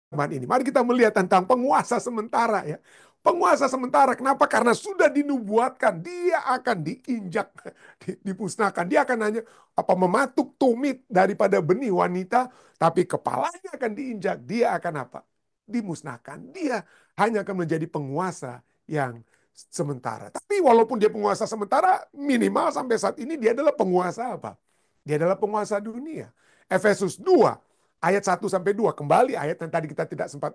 zaman ini. Mari kita melihat tentang penguasa sementara ya. Penguasa sementara, kenapa? Karena sudah dinubuatkan, dia akan diinjak, dimusnahkan. Dia akan hanya mematuk tumit daripada benih wanita, tapi kepalanya akan diinjak. Dia akan apa? Dimusnahkan. Dia hanya akan menjadi penguasa yang sementara. Tapi walaupun dia penguasa sementara, minimal sampai saat ini dia adalah penguasa apa? Dia adalah penguasa dunia. Efesus 2 ayat 1-2, kembali ayat yang tadi kita tidak sempat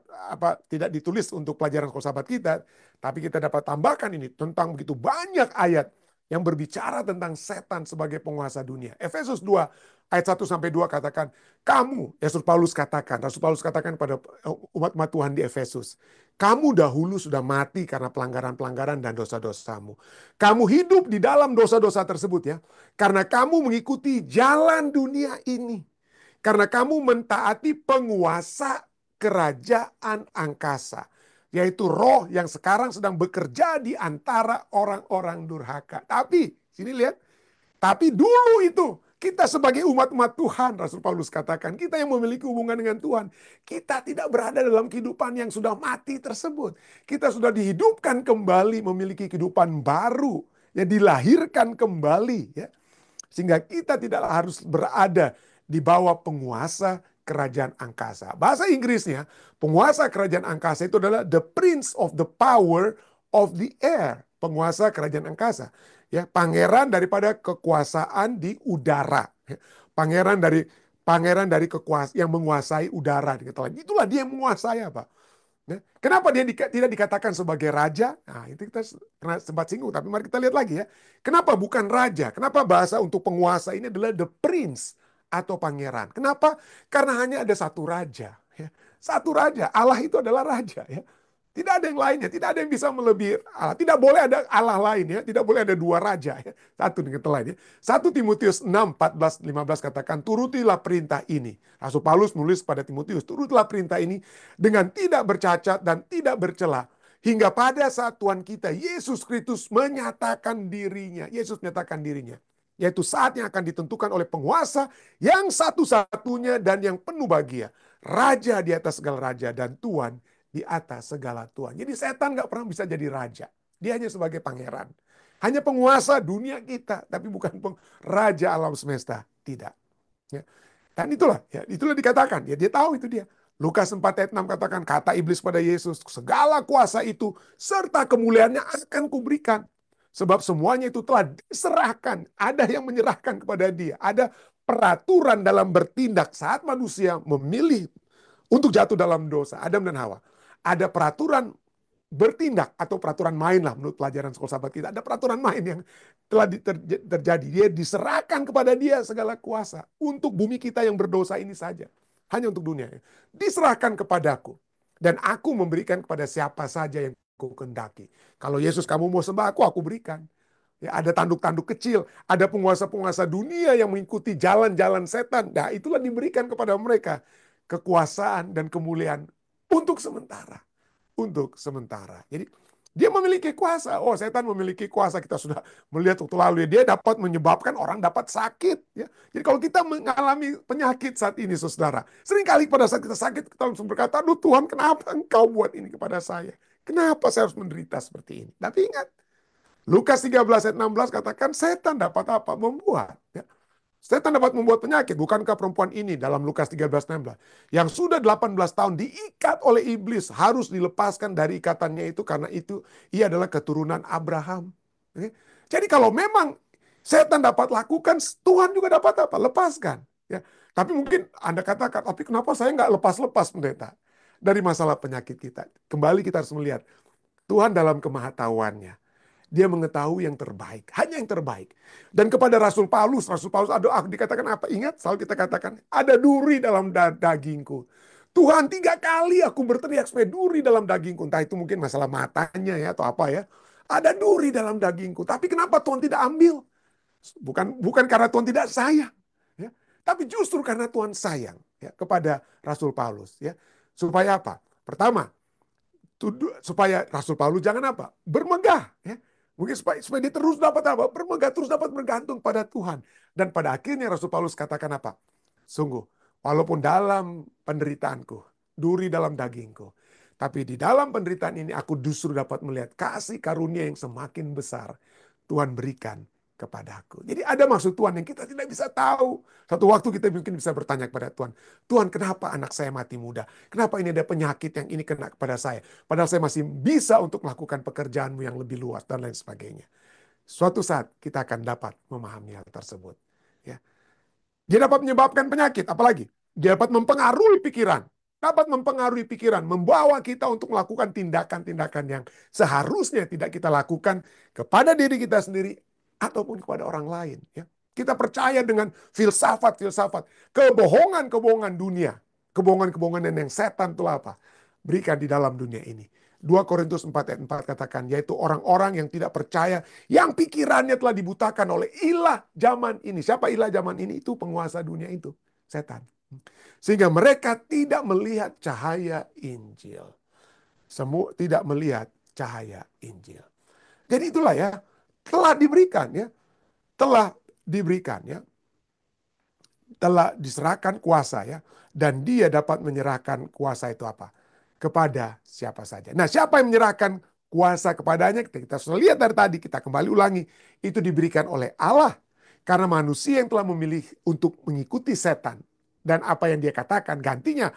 tidak ditulis untuk pelajaran sekolah sahabat kita, tapi kita dapat tambahkan ini tentang begitu banyak ayat yang berbicara tentang setan sebagai penguasa dunia. Efesus 2 ayat 1-2 katakan, kamu, Rasul Paulus katakan pada umat-umat Tuhan di Efesus, kamu dahulu sudah mati karena pelanggaran-pelanggaran dan dosa-dosamu. Kamu hidup di dalam dosa-dosa tersebut ya, karena kamu mengikuti jalan dunia ini. Karena kamu mentaati penguasa kerajaan angkasa. Yaitu roh yang sekarang sedang bekerja di antara orang-orang durhaka. Tapi, sini lihat. Tapi dulu itu, kita sebagai umat-umat Tuhan, Rasul Paulus katakan, kita yang memiliki hubungan dengan Tuhan. Kita tidak berada dalam kehidupan yang sudah mati tersebut. Kita sudah dihidupkan kembali, memiliki kehidupan baru. Yang dilahirkan kembali. Ya. Sehingga kita tidak harus berada di bawah penguasa kerajaan angkasa. Bahasa Inggrisnya, penguasa kerajaan angkasa itu adalah the prince of the power of the air. Penguasa kerajaan angkasa. Ya, pangeran daripada kekuasaan di udara. Ya, pangeran dari kekuasaan yang menguasai udara. Itulah dia yang menguasai apa? Ya, kenapa dia tidak dikatakan sebagai raja? Nah, itu kita pernah sempat singgung, tapi mari kita lihat lagi ya. Kenapa bukan raja? Kenapa bahasa untuk penguasa ini adalah the prince atau pangeran? Kenapa? Karena hanya ada satu raja. Ya. Satu raja, Allah itu adalah raja. Ya. Tidak ada yang lainnya, tidak ada yang bisa melebihi Allah. Tidak boleh ada Allah lain ya, tidak boleh ada dua raja ya. Satu dengan lain ya. 1 Timotius 6, 14, 15 katakan, turutilah perintah ini. Rasul Paulus menulis pada Timotius, turutilah perintah ini dengan tidak bercacat dan tidak bercela. Hingga pada saat Tuhan kita, Yesus Kristus menyatakan dirinya. Yesus menyatakan dirinya. Yaitu saat yang akan ditentukan oleh penguasa yang satu-satunya dan yang penuh bahagia. Raja di atas segala raja dan Tuhan di atas segala tuan. Jadi setan nggak pernah bisa jadi raja. Dia hanya sebagai pangeran. Hanya penguasa dunia kita, tapi bukan raja alam semesta. Tidak. Ya. Dan itulah dikatakan. Ya, dia tahu itu dia. Lukas 4 ayat 6 katakan, kata iblis pada Yesus, segala kuasa itu serta kemuliaannya akan kuberikan. Sebab semuanya itu telah diserahkan. Ada yang menyerahkan kepada dia. Ada peraturan dalam bertindak saat manusia memilih untuk jatuh dalam dosa. Adam dan Hawa. Ada peraturan bertindak atau peraturan main lah menurut pelajaran sekolah sahabat kita. Ada peraturan main yang telah terjadi. Dia diserahkan kepada dia segala kuasa untuk bumi kita yang berdosa ini saja. Hanya untuk dunia. Diserahkan kepadaku. Dan aku memberikan kepada siapa saja yang aku kehendaki. Kalau Yesus kamu mau sembah aku berikan. Ya, ada tanduk-tanduk kecil, ada penguasa-penguasa dunia yang mengikuti jalan-jalan setan. Nah, itulah diberikan kepada mereka kekuasaan dan kemuliaan untuk sementara. Untuk sementara. Jadi dia memiliki kuasa. Oh, setan memiliki kuasa. Kita sudah melihat waktu lalu ya. Dia dapat menyebabkan orang dapat sakit. Ya. Jadi kalau kita mengalami penyakit saat ini, saudara. Seringkali pada saat kita sakit, kita langsung berkata, aduh Tuhan, kenapa engkau buat ini kepada saya? Kenapa saya harus menderita seperti ini? Tapi ingat, Lukas 13 ayat 16 katakan, setan dapat apa? Membuat. Ya. Setan dapat membuat penyakit. Bukankah perempuan ini dalam Lukas 13:16 yang sudah 18 tahun diikat oleh iblis harus dilepaskan dari ikatannya itu karena itu ia adalah keturunan Abraham. Oke? Jadi kalau memang setan dapat lakukan, Tuhan juga dapat apa? Lepaskan. Ya. Tapi mungkin Anda katakan, tapi kenapa saya nggak lepas-lepas pendeta dari masalah penyakit kita? Kembali kita harus melihat Tuhan dalam kemahatauannya. Dia mengetahui yang terbaik, hanya yang terbaik. Dan kepada Rasul Paulus ada dikatakan apa? Ingat, selalu kita katakan, ada duri dalam dagingku. Tuhan 3 kali aku berteriak supaya duri dalam dagingku. Entah itu mungkin masalah matanya ya atau apa ya. Ada duri dalam dagingku. Tapi kenapa Tuhan tidak ambil? Bukan karena Tuhan tidak sayang. Ya. Tapi justru karena Tuhan sayang ya, kepada Rasul Paulus. Ya. Supaya apa? Pertama, supaya Rasul Paulus jangan apa? Bermegah. Ya. Mungkin supaya dia terus dapat apa? Bermegah, terus dapat bergantung pada Tuhan. Dan pada akhirnya Rasul Paulus katakan apa? Sungguh, walaupun dalam penderitaanku, duri dalam dagingku. Tapi di dalam penderitaan ini aku justru dapat melihat kasih karunia yang semakin besar Tuhan berikan kepadaku. Jadi ada maksud Tuhan yang kita tidak bisa tahu. Satu waktu kita mungkin bisa bertanya kepada Tuhan, Tuhan kenapa anak saya mati muda? Kenapa ini ada penyakit yang ini kena kepada saya? Padahal saya masih bisa untuk melakukan pekerjaanmu yang lebih luas dan lain sebagainya. Suatu saat kita akan dapat memahami hal tersebut. Ya. Dia dapat menyebabkan penyakit, apalagi dia dapat mempengaruhi pikiran. Dapat mempengaruhi pikiran, membawa kita untuk melakukan tindakan-tindakan yang seharusnya tidak kita lakukan kepada diri kita sendiri ataupun kepada orang lain. Ya. Kita percaya dengan filsafat-filsafat, kebohongan-kebohongan dunia, kebohongan-kebohongan yang setan telah apa? Berikan di dalam dunia ini. 2 Korintus 4 ayat 4 katakan, yaitu orang-orang yang tidak percaya, yang pikirannya telah dibutakan oleh ilah zaman ini. Siapa ilah zaman ini? Itu penguasa dunia itu, setan. Sehingga mereka tidak melihat cahaya Injil. Semua tidak melihat cahaya Injil. Jadi itulah ya, telah diberikan ya. Telah diberikan ya. Telah diserahkan kuasa ya. Dan dia dapat menyerahkan kuasa itu apa? Kepada siapa saja. Nah, siapa yang menyerahkan kuasa kepadanya? Kita sudah lihat dari tadi, kita kembali ulangi. Itu diberikan oleh Allah. Karena manusia yang telah memilih untuk mengikuti setan. Dan apa yang dia katakan, gantinya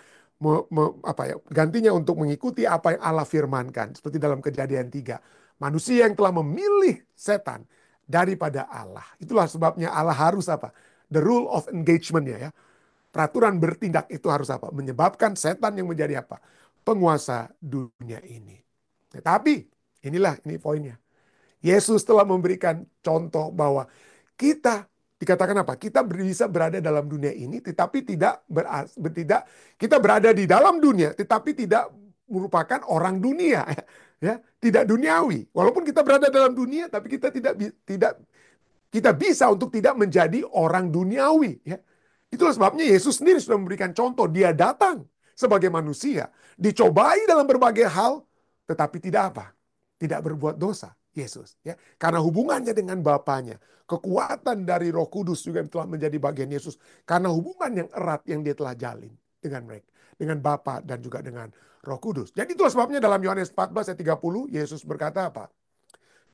gantinya untuk mengikuti apa yang Allah firmankan. Seperti dalam Kejadian 3. Manusia yang telah memilih setan daripada Allah. Itulah sebabnya Allah harus apa? The rule of engagement-nya ya. Peraturan bertindak itu harus apa? Menyebabkan setan yang menjadi apa? Penguasa dunia ini. Tetapi ini poinnya. Yesus telah memberikan contoh bahwa kita dikatakan apa? Kita bisa berada dalam dunia ini, tetapi tidak kita berada di dalam dunia, tetapi tidak merupakan orang dunia, ya, tidak duniawi. Walaupun kita berada dalam dunia, tapi kita tidak kita bisa untuk tidak menjadi orang duniawi. Ya. Itulah sebabnya Yesus sendiri sudah memberikan contoh. Dia datang sebagai manusia. Dicobai dalam berbagai hal. Tetapi tidak apa? Tidak berbuat dosa. Yesus. Ya. Karena hubungannya dengan Bapaknya. Kekuatan dari Roh Kudus juga telah menjadi bagian Yesus. Karena hubungan yang erat yang dia telah jalin dengan mereka. Dengan Bapa dan juga dengan Roh Kudus. Jadi itulah sebabnya dalam Yohanes 14 ayat 30 Yesus berkata apa?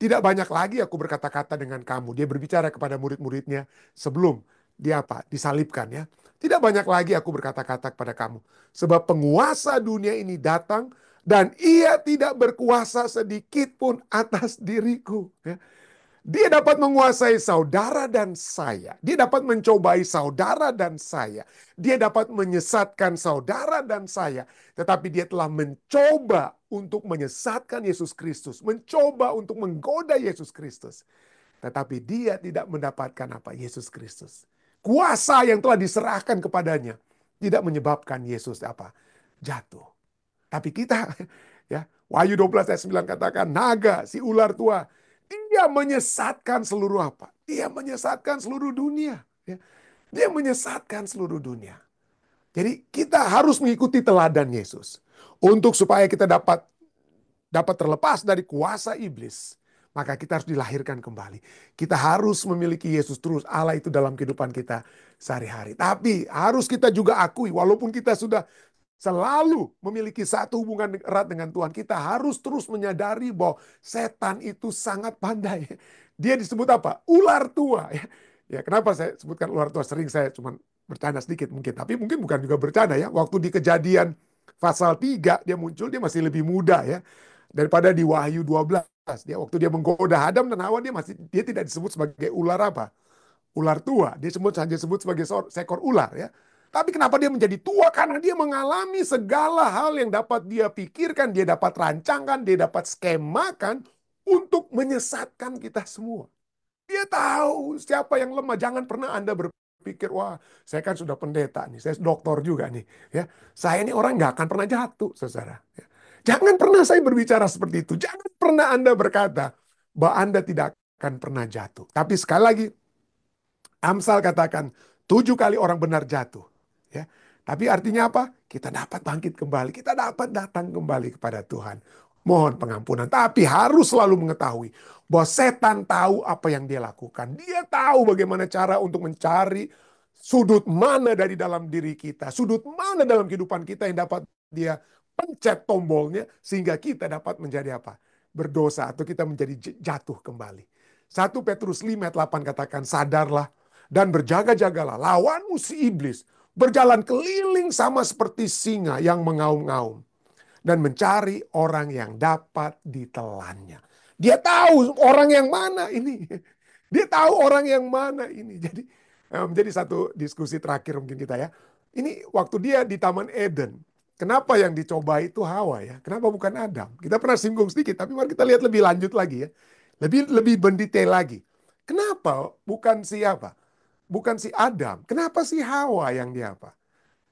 Tidak banyak lagi aku berkata-kata dengan kamu. Dia berbicara kepada murid-muridnya sebelum dia apa? Disalibkan ya. Tidak banyak lagi aku berkata-kata kepada kamu. Sebab penguasa dunia ini datang dan ia tidak berkuasa sedikit pun atas diriku. Ya. Dia dapat menguasai saudara dan saya. Dia dapat mencobai saudara dan saya. Dia dapat menyesatkan saudara dan saya. Tetapi dia telah mencoba untuk menyesatkan Yesus Kristus. Mencoba untuk menggoda Yesus Kristus. Tetapi dia tidak mendapatkan apa? Yesus Kristus. Kuasa yang telah diserahkan kepadanya. Tidak menyebabkan Yesus apa? Jatuh. Tapi kita, ya, Wahyu 12 ayat 9 katakan, naga, si ular tua, dia menyesatkan seluruh apa? Dia menyesatkan seluruh dunia. Ya. Dia menyesatkan seluruh dunia. Jadi kita harus mengikuti teladan Yesus. Untuk supaya kita dapat terlepas dari kuasa iblis. Maka kita harus dilahirkan kembali. Kita harus memiliki Yesus terus. Allah itu dalam kehidupan kita sehari-hari. Tapi harus kita juga akui, walaupun kita sudah selalu memiliki satu hubungan erat dengan Tuhan, kita harus terus menyadari bahwa setan itu sangat pandai. Dia disebut apa? Ular tua. Ya, kenapa saya sebutkan ular tua? Sering saya cuma bercanda sedikit mungkin. Tapi mungkin bukan juga bercanda ya. Waktu di Kejadian pasal 3 dia muncul, dia masih lebih muda ya. Daripada di Wahyu 12. Waktu dia menggoda Adam dan Hawa, dia tidak disebut sebagai ular apa? Ular tua. Dia hanya disebut sebagai seekor ular ya. Tapi kenapa dia menjadi tua? Karena dia mengalami segala hal yang dapat dia pikirkan, dia dapat rancangkan, dia dapat skemakan untuk menyesatkan kita semua. Dia tahu siapa yang lemah. Jangan pernah Anda berpikir, wah saya kan sudah pendeta nih, saya dokter juga nih. Ya, saya ini orang nggak akan pernah jatuh, saudara. Ya. Jangan pernah saya berbicara seperti itu. Jangan pernah Anda berkata bahwa Anda tidak akan pernah jatuh. Tapi sekali lagi, Amsal katakan 7 kali orang benar jatuh. Ya. Tapi artinya apa? Kita dapat bangkit kembali. Kita dapat datang kembali kepada Tuhan. Mohon pengampunan. Tapi harus selalu mengetahui bahwa setan tahu apa yang dia lakukan. Dia tahu bagaimana cara untuk mencari sudut mana dari dalam diri kita. Sudut mana dalam kehidupan kita yang dapat dia pencet tombolnya sehingga kita dapat menjadi apa? Berdosa atau kita menjadi jatuh kembali. 1 Petrus 5 ayat 8 katakan, sadarlah dan berjaga-jagalah, lawanmu si iblis berjalan keliling sama seperti singa yang mengaum-ngaum dan mencari orang yang dapat ditelannya. Dia tahu orang yang mana ini. Dia tahu orang yang mana ini. Jadi menjadi satu diskusi terakhir mungkin kita ya. Ini waktu dia di Taman Eden. Kenapa yang dicoba itu Hawa ya? Kenapa bukan Adam? Kita pernah singgung sedikit, tapi mari kita lihat lebih lanjut lagi ya. Lebih lebih mendetail lagi. Kenapa bukan siapa? Bukan si Adam. Kenapa si Hawa yang dia apa?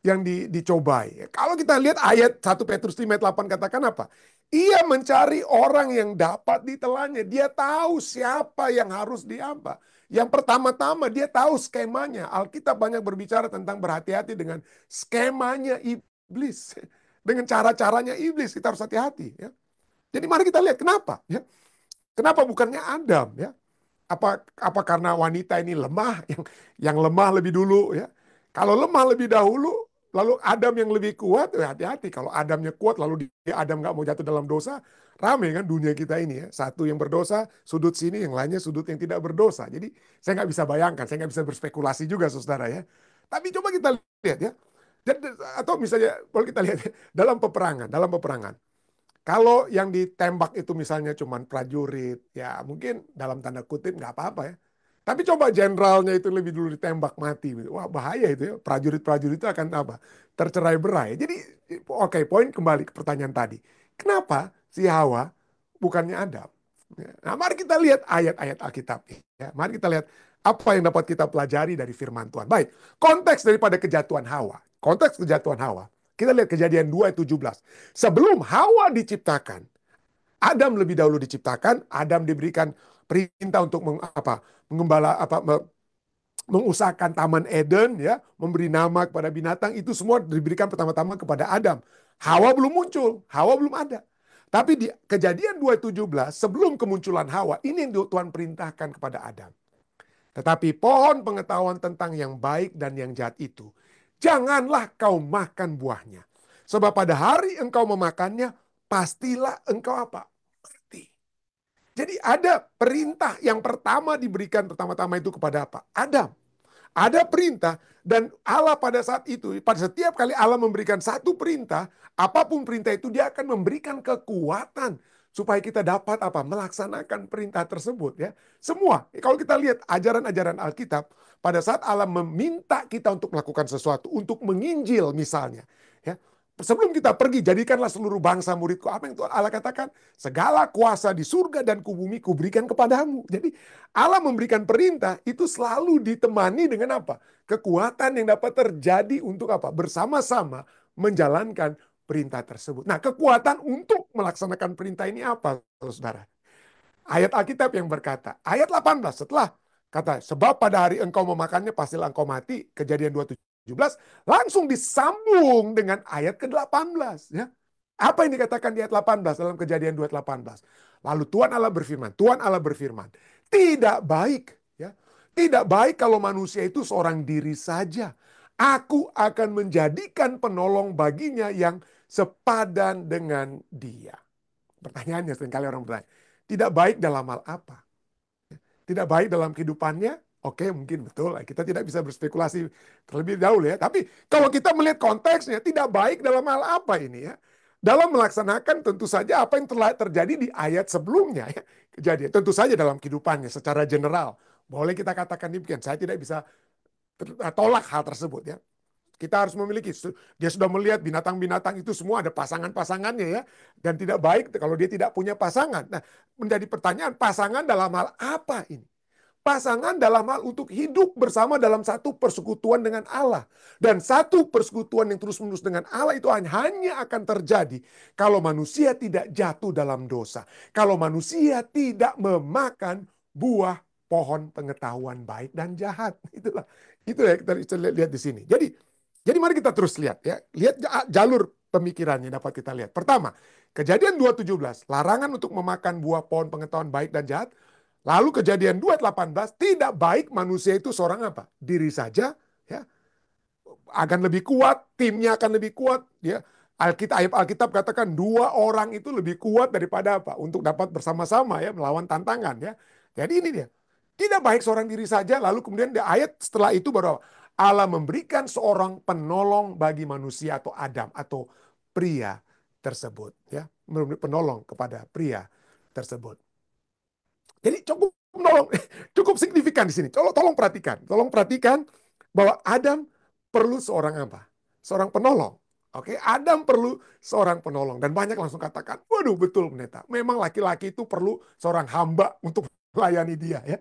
Yang dicobai. Kalau kita lihat ayat 1 Petrus 5 ayat 8 katakan apa? Ia mencari orang yang dapat ditelannya. Dia tahu siapa yang harus diapa. Yang pertama-tama dia tahu skemanya. Alkitab banyak berbicara tentang berhati-hati dengan skemanya iblis. Dengan cara-caranya iblis kita harus hati-hati. Ya. Jadi mari kita lihat kenapa. Ya. Kenapa bukannya Adam? Ya. Apa karena wanita ini lemah, yang lemah lebih dulu ya. Kalau lemah lebih dahulu, lalu Adam yang lebih kuat, hati-hati. Kalau Adamnya kuat, lalu Adam nggak mau jatuh dalam dosa, rame kan dunia kita ini ya. Satu yang berdosa, sudut sini, yang lainnya sudut yang tidak berdosa. Jadi saya nggak bisa bayangkan, saya nggak bisa berspekulasi juga, saudara ya. Tapi coba kita lihat ya. Atau misalnya, kalau kita lihat dalam peperangan. Kalau yang ditembak itu misalnya cuman prajurit, ya mungkin dalam tanda kutip nggak apa-apa ya. Tapi coba jenderalnya itu lebih dulu ditembak mati. Wah bahaya itu ya. Prajurit-prajurit itu akan apa? Tercerai-berai. Jadi oke, poin kembali ke pertanyaan tadi. Kenapa si Hawa bukannya Adam? Nah, mari kita lihat ayat-ayat Alkitab. Ya. Mari kita lihat apa yang dapat kita pelajari dari firman Tuhan. Baik, konteks daripada kejatuhan Hawa. Konteks kejatuhan Hawa. Kita lihat Kejadian 2 ayat 17. Sebelum Hawa diciptakan, Adam lebih dahulu diciptakan, Adam diberikan perintah untuk mengembala mengusahakan Taman Eden ya, memberi nama kepada binatang, itu semua diberikan pertama-tama kepada Adam. Hawa belum muncul, Hawa belum ada. Tapi di Kejadian 2:17 sebelum kemunculan Hawa, ini yang Tuhan perintahkan kepada Adam. Tetapi pohon pengetahuan tentang yang baik dan yang jahat itu, janganlah kau makan buahnya. Sebab pada hari engkau memakannya, pastilah engkau apa? Mati. Jadi ada perintah yang pertama diberikan pertama-tama itu kepada apa? Adam. Ada perintah dan Allah pada saat itu, pada setiap kali Allah memberikan satu perintah, apapun perintah itu dia akan memberikan kekuatan supaya kita dapat apa? Melaksanakan perintah tersebut ya. Semua. Kalau kita lihat ajaran-ajaran Alkitab, pada saat Allah meminta kita untuk melakukan sesuatu, untuk menginjil misalnya, ya. Sebelum kita pergi, jadikanlah seluruh bangsa muridku. Apa yang Tuhan Allah katakan? Segala kuasa di surga dan ku bumi kuberikan kepadamu. Jadi Allah memberikan perintah itu selalu ditemani dengan apa? Kekuatan yang dapat terjadi untuk apa? Bersama-sama menjalankan perintah tersebut. Nah, kekuatan untuk melaksanakan perintah ini apa, saudara? Ayat Alkitab yang berkata, ayat 18 setelah kata, sebab pada hari engkau memakannya pastilah engkau mati, Kejadian 2:17, langsung disambung dengan ayat ke-18 ya. Apa yang dikatakan di ayat 18 dalam Kejadian 2:18? Lalu Tuhan Allah berfirman, tidak baik ya. Tidak baik kalau manusia itu seorang diri saja. Aku akan menjadikan penolong baginya yang sepadan dengan dia. Pertanyaannya seringkali orang bertanya, tidak baik dalam hal apa? Tidak baik dalam kehidupannya? Oke, mungkin betul. Kita tidak bisa berspekulasi terlebih dahulu ya. Tapi kalau kita melihat konteksnya, tidak baik dalam hal apa ini ya? Dalam melaksanakan tentu saja apa yang telah terjadi di ayat sebelumnya ya. Kejadian tentu saja dalam kehidupannya secara general. Boleh kita katakan demikian. Saya tidak bisa tolak hal tersebut ya. Kita harus memiliki. Dia sudah melihat binatang-binatang itu semua ada pasangan-pasangannya ya. Dan tidak baik kalau dia tidak punya pasangan. Nah, menjadi pertanyaan, pasangan dalam hal apa ini? Pasangan dalam hal untuk hidup bersama dalam satu persekutuan dengan Allah. Dan satu persekutuan yang terus-menerus dengan Allah itu hanya akan terjadi kalau manusia tidak jatuh dalam dosa. Kalau manusia tidak memakan buah pohon pengetahuan baik dan jahat. Itu ya kita lihat di sini. Jadi mari kita terus lihat ya. Lihat jalur pemikirannya dapat kita lihat. Pertama, Kejadian 2:17, larangan untuk memakan buah pohon pengetahuan baik dan jahat. Lalu Kejadian 2:18, tidak baik manusia itu seorang apa? Diri saja ya. Akan lebih kuat, timnya akan lebih kuat ya. Ayat Alkitab katakan dua orang itu lebih kuat daripada apa? Untuk dapat bersama-sama ya melawan tantangan ya. Jadi ini dia. Tidak baik seorang diri saja, lalu kemudian di ayat setelah itu baru apa? Allah memberikan seorang penolong bagi manusia atau Adam atau pria tersebut ya. Memberi penolong kepada pria tersebut. Jadi cukup menolong, cukup signifikan di sini. Tolong perhatikan bahwa Adam perlu seorang apa? Seorang penolong. Oke, Adam perlu seorang penolong dan banyak langsung katakan, waduh betul pendeta. Memang laki-laki itu perlu seorang hamba untuk melayani dia ya.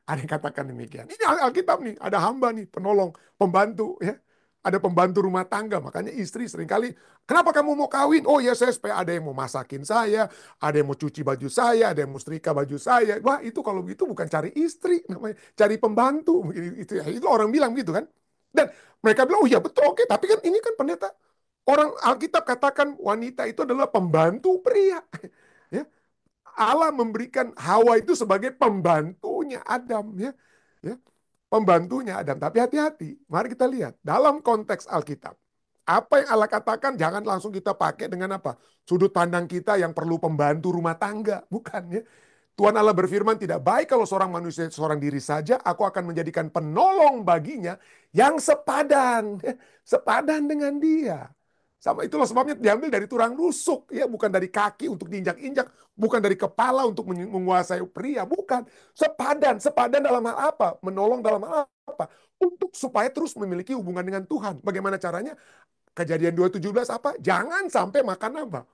Ada yang katakan demikian. Ini Alkitab nih, ada hamba nih, penolong, pembantu ya. Ada pembantu rumah tangga, makanya istri seringkali, kenapa kamu mau kawin? Oh ya saya supaya ada yang mau masakin saya, ada yang mau cuci baju saya, ada yang mau setrika baju saya. Wah itu kalau begitu bukan cari istri, namanya cari pembantu. Itu orang bilang gitu kan. Dan mereka bilang, oh ya betul, oke. Tapi kan ini kan pendeta. Orang Alkitab katakan wanita itu adalah pembantu pria. Ya, Allah memberikan Hawa itu sebagai pembantunya Adam ya. Ya, pembantunya Adam. Tapi hati-hati, mari kita lihat dalam konteks Alkitab. Apa yang Allah katakan jangan langsung kita pakai dengan apa? Sudut pandang kita yang perlu pembantu rumah tangga, bukan ya. Tuhan Allah berfirman, tidak baik kalau seorang manusia seorang diri saja, aku akan menjadikan penolong baginya yang sepadan, sepadan dengan dia. Sama itulah sebabnya diambil dari tulang rusuk, ya bukan dari kaki untuk diinjak-injak, bukan dari kepala untuk menguasai pria, bukan. Sepadan, sepadan dalam hal apa? Menolong dalam hal apa? Untuk supaya terus memiliki hubungan dengan Tuhan. Bagaimana caranya? Kejadian 2:17 apa? Jangan sampai makan apa?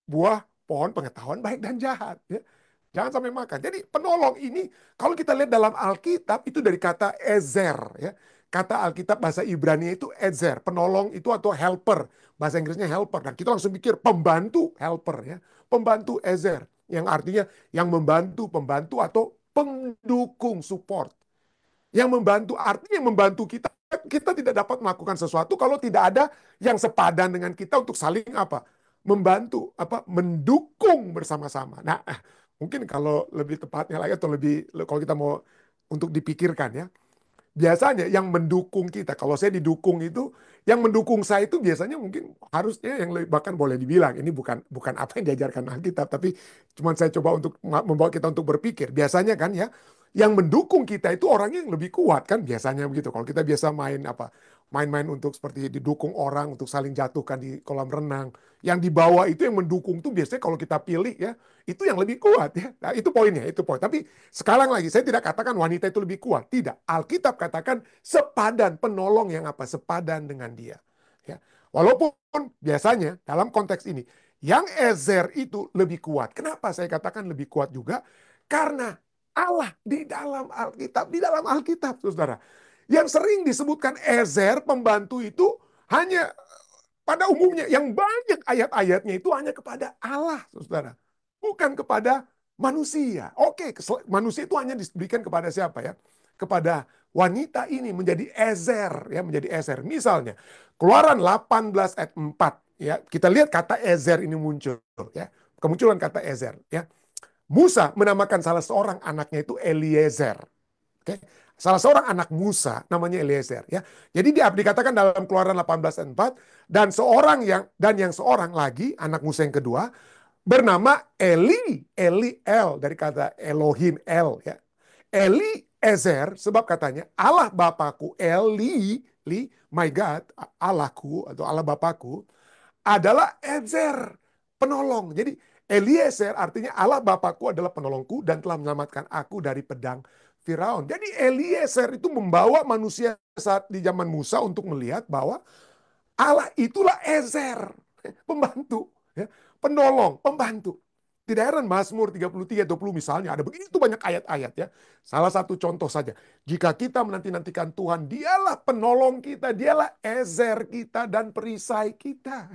Buah pohon pengetahuan baik dan jahat. Ya. Jangan sampai makan. Jadi penolong ini kalau kita lihat dalam Alkitab itu dari kata ezer. Ya. Kata Alkitab bahasa Ibrani itu ezer. Penolong itu atau helper. Bahasa Inggrisnya helper. Dan kita langsung pikir pembantu helper. Ya. Pembantu ezer. Yang artinya yang membantu, pembantu atau pendukung support. Yang membantu artinya membantu kita. Kita tidak dapat melakukan sesuatu kalau tidak ada yang sepadan dengan kita untuk saling apa? Membantu, apa? Mendukung bersama-sama. Nah, mungkin kalau lebih tepatnya lagi atau lebih kalau kita mau untuk dipikirkan ya. Biasanya yang mendukung kita, kalau saya didukung itu, yang mendukung saya itu biasanya mungkin harusnya yang bahkan boleh dibilang ini bukan bukan apa yang diajarkan Alkitab, tapi cuma saya coba untuk membawa kita untuk berpikir. Biasanya kan ya, yang mendukung kita itu orangnya yang lebih kuat kan biasanya begitu. Kalau kita biasa main apa, main-main untuk seperti didukung orang untuk saling jatuhkan di kolam renang, yang di bawah itu yang mendukung tuh biasanya kalau kita pilih ya, itu yang lebih kuat ya. Nah, itu poinnya, itu poin. Tapi sekarang lagi, saya tidak katakan wanita itu lebih kuat. Tidak. Alkitab katakan sepadan, penolong yang apa? Sepadan dengan dia. Ya. Walaupun biasanya dalam konteks ini, yang Ezer itu lebih kuat. Kenapa saya katakan lebih kuat juga? Karena Allah di dalam Alkitab, saudara. Yang sering disebutkan Ezer, pembantu itu hanya pada umumnya. Yang banyak ayat-ayatnya itu hanya kepada Allah, saudara. Bukan kepada manusia. Oke, manusia itu hanya diberikan kepada siapa ya? Kepada wanita ini menjadi ezer ya, menjadi ezer. Misalnya, Keluaran 18 ayat 4 ya. Kita lihat kata ezer ini muncul ya. Kemunculan kata ezer ya. Musa menamakan salah seorang anaknya itu Eliezer. Oke. Salah seorang anak Musa namanya Eliezer ya. Jadi dikatakan dalam Keluaran 18 ayat 4 dan yang seorang lagi anak Musa yang kedua bernama El dari kata Elohim El ya. Eliezer sebab katanya Allah Bapakku my God, Allahku atau Allah Bapakku adalah Ezer, penolong. Jadi Eliezer artinya Allah Bapakku adalah penolongku dan telah menyelamatkan aku dari pedang Firaun. Jadi Eliezer itu membawa manusia saat di zaman Musa untuk melihat bahwa Allah itulah Ezer, pembantu, ya, penolong, pembantu. Tidak heran Mazmur 33:20 misalnya ada begitu banyak ayat-ayat ya. Salah satu contoh saja. Jika kita menanti-nantikan Tuhan, dialah penolong kita, dialah Ezer kita dan perisai kita.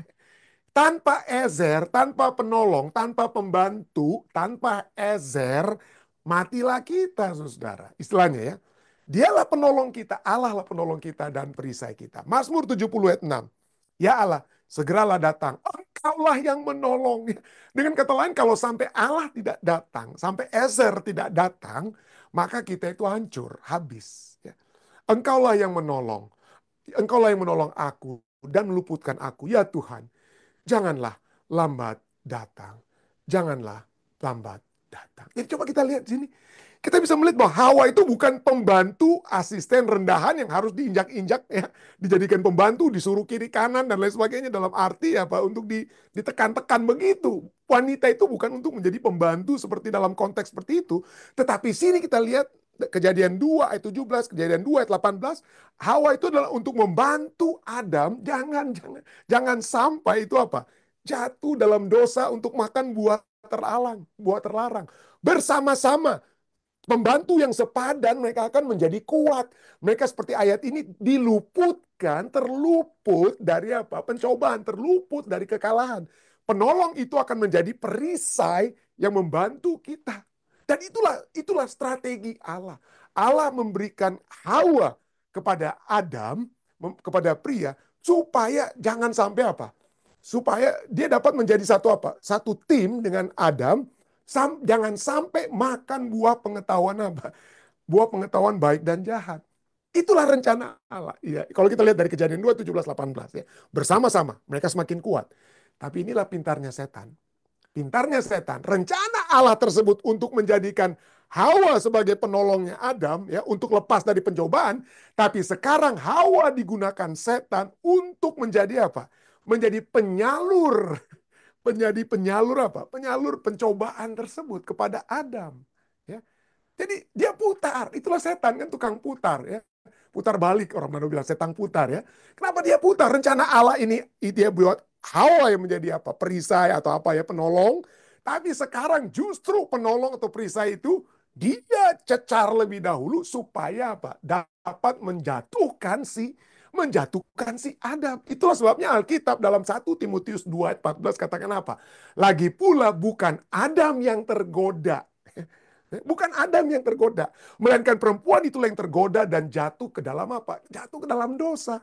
Tanpa Ezer, tanpa penolong, tanpa pembantu, tanpa Ezer, matilah kita, saudara. Istilahnya ya. Dialah penolong kita, Allah lah penolong kita dan perisai kita. Mazmur 70 ayat 6. Ya Allah, segeralah datang. Engkaulah yang menolong. Dengan kata lain, kalau sampai Allah tidak datang, sampai Ezer tidak datang, maka kita itu hancur, habis. Ya. Engkaulah yang menolong. Engkaulah yang menolong aku dan meluputkan aku. Ya Tuhan. Janganlah lambat datang. Janganlah lambat datang. Jadi coba kita lihat sini. Kita bisa melihat bahwa Hawa itu bukan pembantu asisten rendahan yang harus diinjak-injak ya, dijadikan pembantu, disuruh kiri kanan dan lain sebagainya dalam arti apa untuk ditekan-tekan begitu. Wanita itu bukan untuk menjadi pembantu seperti dalam konteks seperti itu, tetapi sini kita lihat Kejadian 2 ayat 17, Kejadian 2 ayat 18, Hawa itu adalah untuk membantu Adam jangan sampai itu apa? Jatuh dalam dosa untuk makan buah terlarang. Bersama-sama pembantu yang sepadan mereka akan menjadi kuat. Mereka seperti ayat ini diluputkan, terluput dari apa? Pencobaan, terluput dari kekalahan. Penolong itu akan menjadi perisai yang membantu kita. Dan itulah strategi Allah. Allah memberikan Hawa kepada Adam, kepada pria, supaya jangan sampai apa? Supaya dia dapat menjadi satu apa? Satu tim dengan Adam. Jangan sampai makan buah pengetahuan apa? Buah pengetahuan baik dan jahat. Itulah rencana Allah. Ya, kalau kita lihat dari Kejadian 2, 17, 18 ya. Bersama-sama mereka semakin kuat. Tapi inilah pintarnya setan. Pintarnya setan, rencana Allah tersebut untuk menjadikan Hawa sebagai penolongnya Adam ya untuk lepas dari pencobaan, tapi sekarang Hawa digunakan setan untuk menjadi apa? Menjadi penyalur, menjadi penyalur apa? Penyalur pencobaan tersebut kepada Adam. Ya. Jadi dia putar, itulah setan kan tukang putar ya. Putar balik orang Manado bilang setan putar ya. Kenapa dia putar? Rencana Allah ini dia buat Hawa yang menjadi apa? Perisai atau apa ya penolong. Tapi sekarang justru penolong atau perisai itu dia cecar lebih dahulu supaya apa? Dapat menjatuhkan si Adam. Itulah sebabnya Alkitab dalam 1 Timotius 2 ayat 14 katakan apa? Lagi pula bukan Adam yang tergoda. Bukan Adam yang tergoda, melainkan perempuan itulah yang tergoda dan jatuh ke dalam apa? Jatuh ke dalam dosa.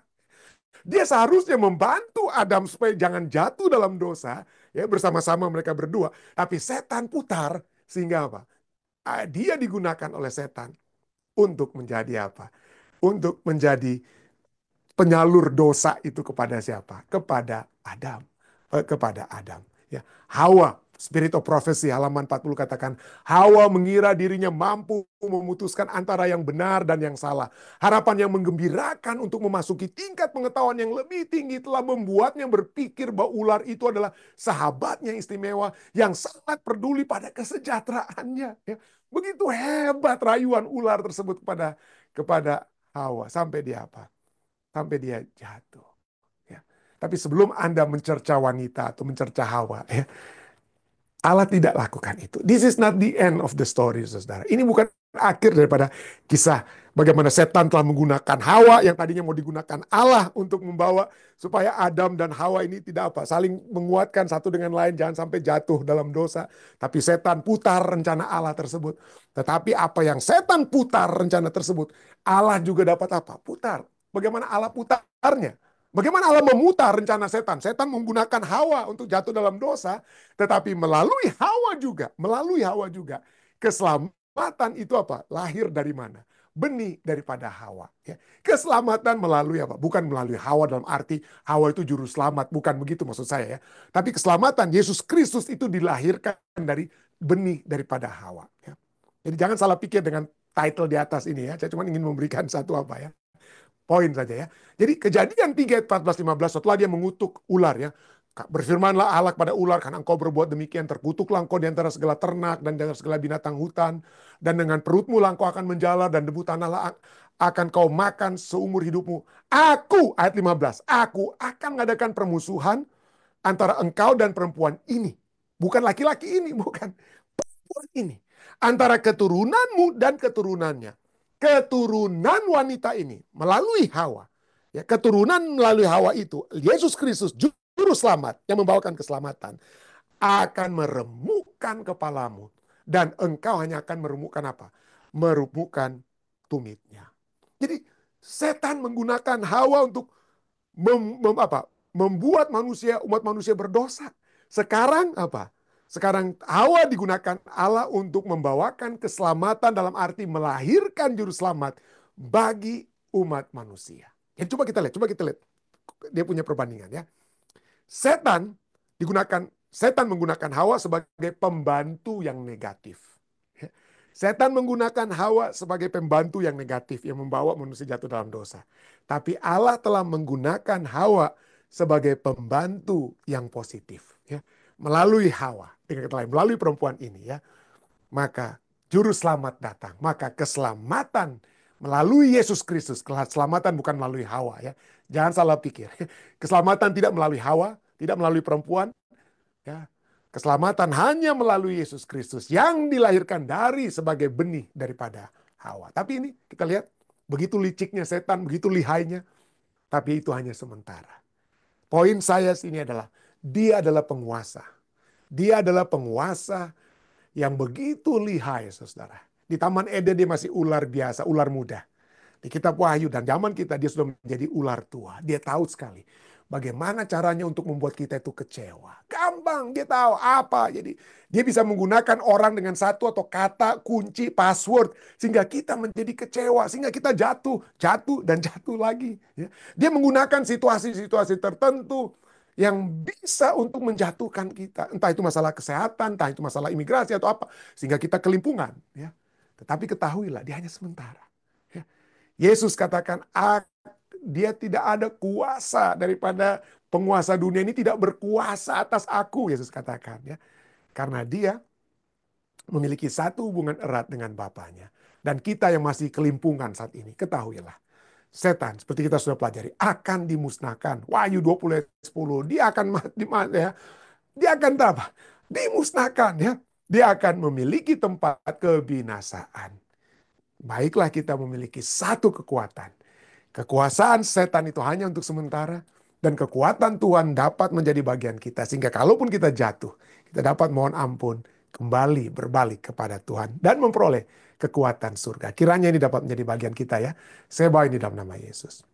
Dia seharusnya membantu Adam supaya jangan jatuh dalam dosa, ya bersama-sama mereka berdua. Tapi setan putar sehingga apa? Dia digunakan oleh setan untuk menjadi apa? Untuk menjadi penyalur dosa itu kepada siapa? Kepada Adam. Kepada Adam. Ya. Hawa, Spirit of Prophecy, halaman 40 katakan, Hawa mengira dirinya mampu memutuskan antara yang benar dan yang salah. Harapan yang menggembirakan untuk memasuki tingkat pengetahuan yang lebih tinggi telah membuatnya berpikir bahwa ular itu adalah sahabatnya yang istimewa yang sangat peduli pada kesejahteraannya. Ya. Begitu hebat rayuan ular tersebut kepada Hawa sampai dia apa? Sampai dia jatuh. Ya. Tapi sebelum Anda mencerca wanita atau mencerca Hawa, ya, Allah tidak lakukan itu. This is not the end of the story, saudara. Ini bukan akhir daripada kisah bagaimana setan telah menggunakan Hawa yang tadinya mau digunakan Allah untuk membawa supaya Adam dan Hawa ini tidak apa, saling menguatkan satu dengan lain, jangan sampai jatuh dalam dosa. Tapi setan putar rencana Allah tersebut. Tetapi apa yang setan putar rencana tersebut, Allah juga dapat apa? Putar. Bagaimana Allah putarnya? Bagaimana Allah memutar rencana setan? Setan menggunakan Hawa untuk jatuh dalam dosa, tetapi melalui Hawa juga, keselamatan itu apa? Lahir dari mana? Benih daripada Hawa. Ya. Keselamatan melalui apa? Bukan melalui Hawa dalam arti Hawa itu juru selamat, bukan begitu maksud saya ya. Tapi keselamatan Yesus Kristus itu dilahirkan dari benih daripada Hawa. Ya. Jadi jangan salah pikir dengan title di atas ini ya. Saya cuma ingin memberikan satu apa ya? Poin saja ya. Jadi Kejadian 3 ayat 14 15 setelah dia mengutuk ular ya. Berfirmanlah Allah kepada ular, karena engkau berbuat demikian, terkutuklah engkau di antara segala ternak dan di antara segala binatang hutan, dan dengan perutmu lah engkau akan menjalar, dan debu tanahlah akan kau makan seumur hidupmu. Aku, ayat 15, aku akan mengadakan permusuhan antara engkau dan perempuan ini. Bukan laki-laki ini, bukan. Perempuan ini. Antara keturunanmu dan keturunannya. Keturunan wanita ini melalui Hawa. Ya, keturunan melalui Hawa itu, Yesus Kristus juru selamat yang membawakan keselamatan, akan meremukkan kepalamu. Dan engkau hanya akan meremukkan apa? Meremukkan tumitnya. Jadi setan menggunakan Hawa untuk membuat umat manusia berdosa. Sekarang apa? Sekarang Hawa digunakan Allah untuk membawakan keselamatan dalam arti melahirkan juru selamat bagi umat manusia. Ya, coba kita lihat. Dia punya perbandingan ya. Setan Setan menggunakan Hawa sebagai pembantu yang negatif. Ya. Setan menggunakan Hawa sebagai pembantu yang negatif yang membawa manusia jatuh dalam dosa. Tapi Allah telah menggunakan Hawa sebagai pembantu yang positif. Ya. Melalui Hawa, dengan kata lain, melalui perempuan ini, ya, maka juru selamat datang. Maka keselamatan melalui Yesus Kristus. Keselamatan bukan melalui Hawa, ya. Jangan salah pikir. Keselamatan tidak melalui Hawa, tidak melalui perempuan, ya. Keselamatan hanya melalui Yesus Kristus yang dilahirkan dari sebagai benih daripada Hawa. Tapi ini kita lihat begitu liciknya setan, begitu lihainya, tapi itu hanya sementara. Poin saya sini adalah dia adalah penguasa. Dia adalah penguasa yang begitu lihai, saudara. Di Taman Eden dia masih ular biasa, ular muda. Di kitab Wahyu dan zaman kita dia sudah menjadi ular tua. Dia tahu sekali bagaimana caranya untuk membuat kita itu kecewa. Gampang, dia tahu apa. Jadi dia bisa menggunakan orang dengan satu atau kata, kunci, password. Sehingga kita menjadi kecewa. Sehingga kita jatuh, jatuh, dan jatuh lagi. Ya. Dia menggunakan situasi-situasi tertentu yang bisa untuk menjatuhkan kita. Entah itu masalah kesehatan, entah itu masalah imigrasi atau apa. Sehingga kita kelimpungan. Ya. Tetapi ketahuilah, dia hanya sementara. Ya. Yesus katakan, dia tidak ada kuasa daripada penguasa dunia ini tidak berkuasa atas aku, Yesus katakan, ya. Karena dia memiliki satu hubungan erat dengan Bapaknya. Dan kita yang masih kelimpungan saat ini, ketahuilah, setan seperti kita sudah pelajari akan dimusnahkan. Wahyu 20 ayat 10, dia akan mati, ya. Dia akan apa? Dimusnahkan, ya. Dia akan memiliki tempat kebinasaan. Baiklah kita memiliki satu kekuatan. Kekuasaan setan itu hanya untuk sementara. Dan kekuatan Tuhan dapat menjadi bagian kita. Sehingga kalaupun kita jatuh, kita dapat mohon ampun, kembali berbalik kepada Tuhan. Dan memperoleh kekuatan surga. Kiranya ini dapat menjadi bagian kita, ya. Saya bawa ini dalam nama Yesus.